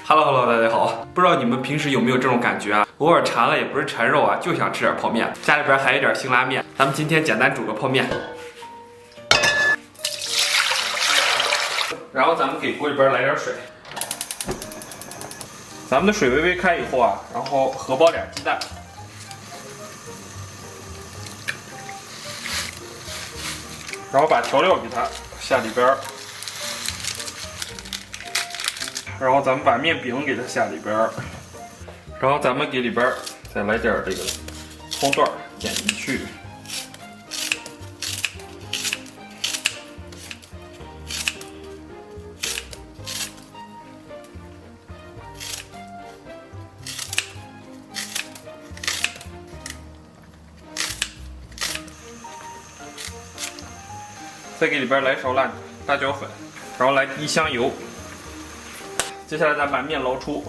Hello， 大家好。不知道你们平时有没有这种感觉啊？偶尔馋了也不是馋肉啊，就想吃点泡面。家里边还有点辛拉面，咱们今天简单煮个泡面。然后咱们给锅里边来点水。咱们的水微微开以后啊，然后荷包点鸡蛋。然后把调料给它下里边，然后咱们把面饼给它下里边，然后咱们给里边再来点这个葱段剪进去，再给里边来勺辣椒粉，然后来滴香油。接下来咱把面捞出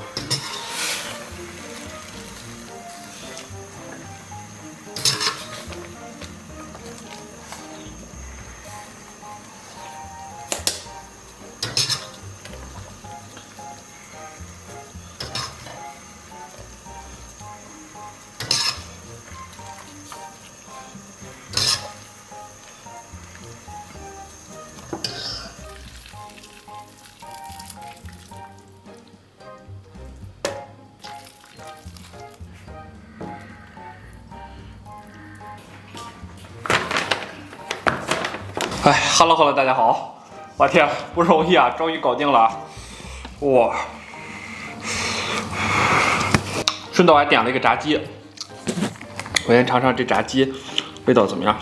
，Hello， 大家好！我天，不容易啊，终于搞定了！哇！顺道还点了一个炸鸡，我先尝尝这炸鸡味道怎么样。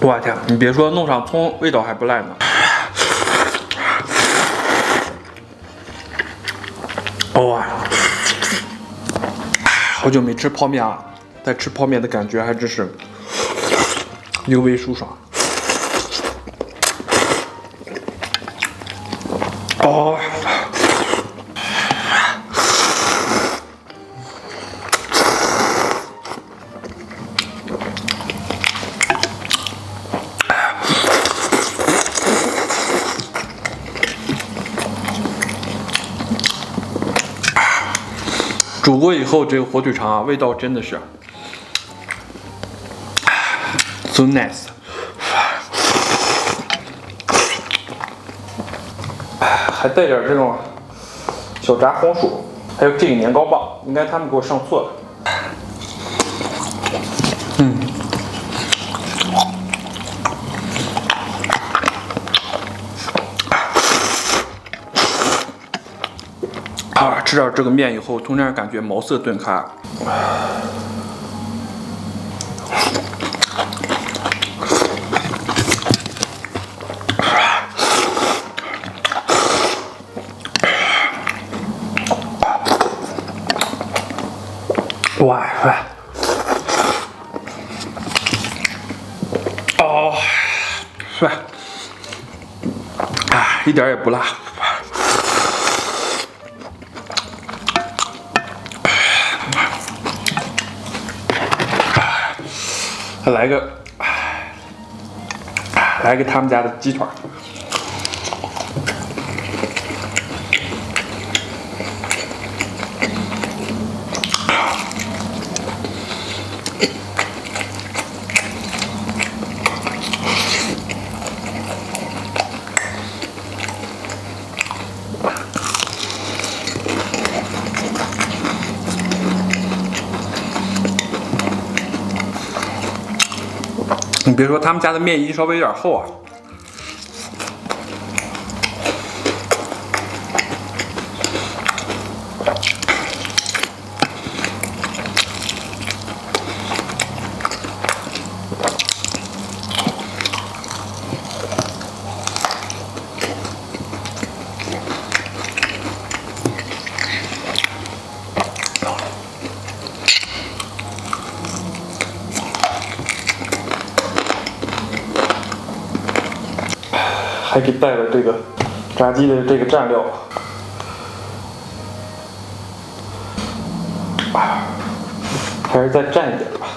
我天，你别说，弄上葱味道还不赖呢。哇，好久没吃泡面了，但吃泡面的感觉还真是尤为舒爽。哦。煮过以后，这个火腿肠啊，味道真的是 so nice， 还带点这种小炸红薯，还有这个年糕棒，应该他们给我上错了。吃点这个面以后，突然感觉茅塞顿开。哇塞！哦，帅！一点也不辣。还来个他们家的鸡腿。你别说，他们家的面衣稍微有点厚啊。还给带了这个炸鸡的这个蘸料。还是再蘸一点吧。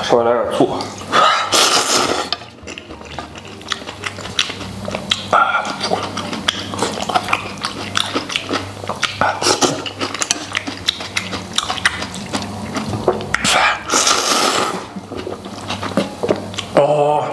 稍微来点醋。哦。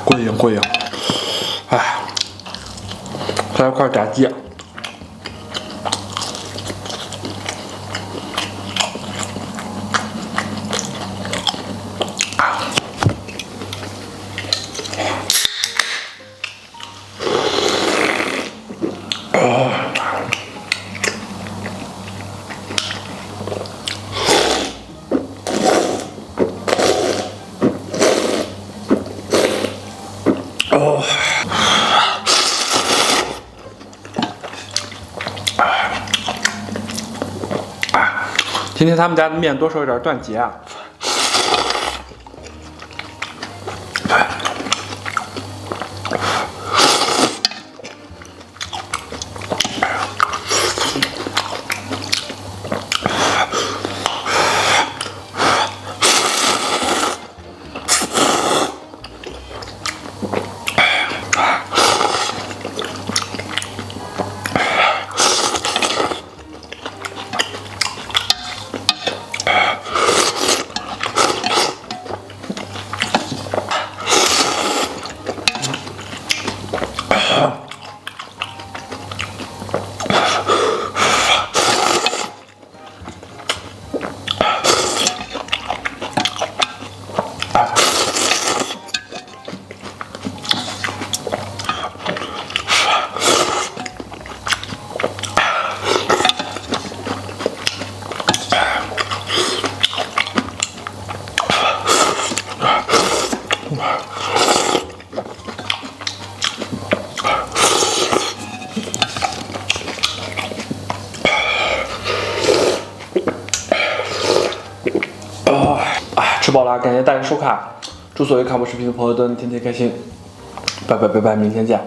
过瘾过瘾！哎，再来块炸鸡。哦，今天他们家的面多少有点断节啊。吃饱了，感谢大家收看，祝所有看我视频的朋友都能天天开心，拜拜，明天见。